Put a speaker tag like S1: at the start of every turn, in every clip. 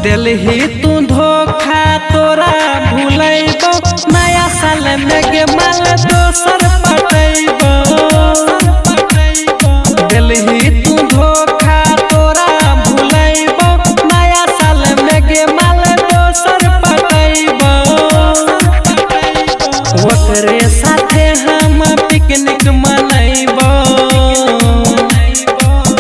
S1: दिलही तू धोखा तोरा भूलैबो नया साल में गे माल दोसर पटैबो। दिलही तू धोखा तोरा भूलैबो नया साल में गे माल दोसर पटैबो। ओकरे साथे हम पिकनिक मनैबो,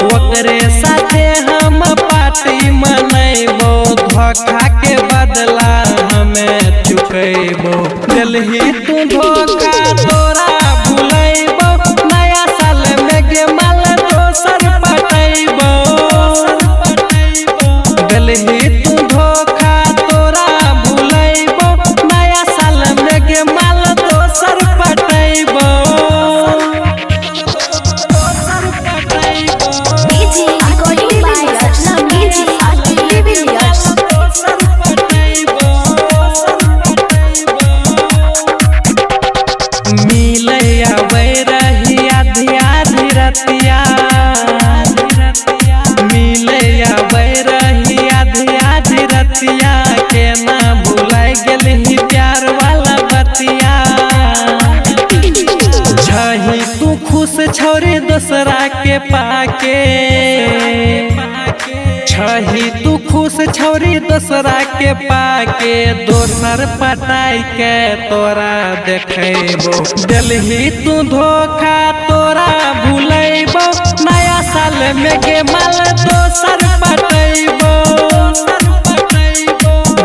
S1: ओकरे साथे हम पार्टी मनैबो। धोखा के बदला हमें चुकैबो। दिलही तू धोखा तोरा भूलैबो नया साल में गे माल दोसर पटैबो। दिलही तू धोखा तोरा भूलैबो नया साल में गे माल दोसर पटैबो। के ना भुलाई गेलही प्यार वाला बतिया। छही तू खुश छोरी दूसरा के पाके, छही तू खुश छोरी दूसरा के पाके। दोसर पटाई के तोरा देखैबो। दिलही तू धोखा तोरा भूलैबो नया साल में गे माल दोसर पटैबो।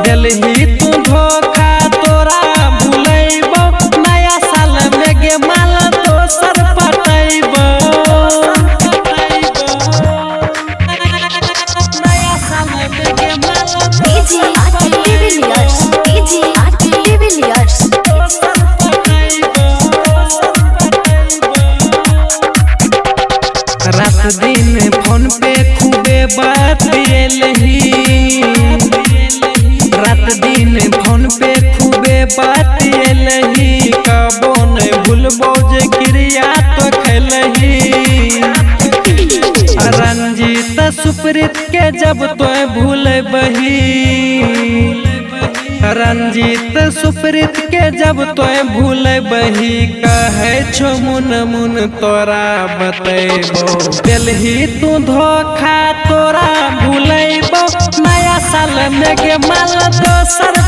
S1: दिलही तू धोखा तोरा भूलैबो नया साल में गे माल दोसर पटैबो। नया साल में गे माल रात दिन फोन पे खूबे बतियलही, रात दिन फोन पे खूबे बतियलही। कबो नहीं भूलबो जे क्रिया तो खैलही। रंजीत सुप्रीत के जब तो भूलबही, रंजीत सुप्रीत के जब तो भूलबही। कहे छो मुन मुन तोरा बतैबो। दिलही तू धोखा तोरा भूलैबो नया साल में गे माल दोसर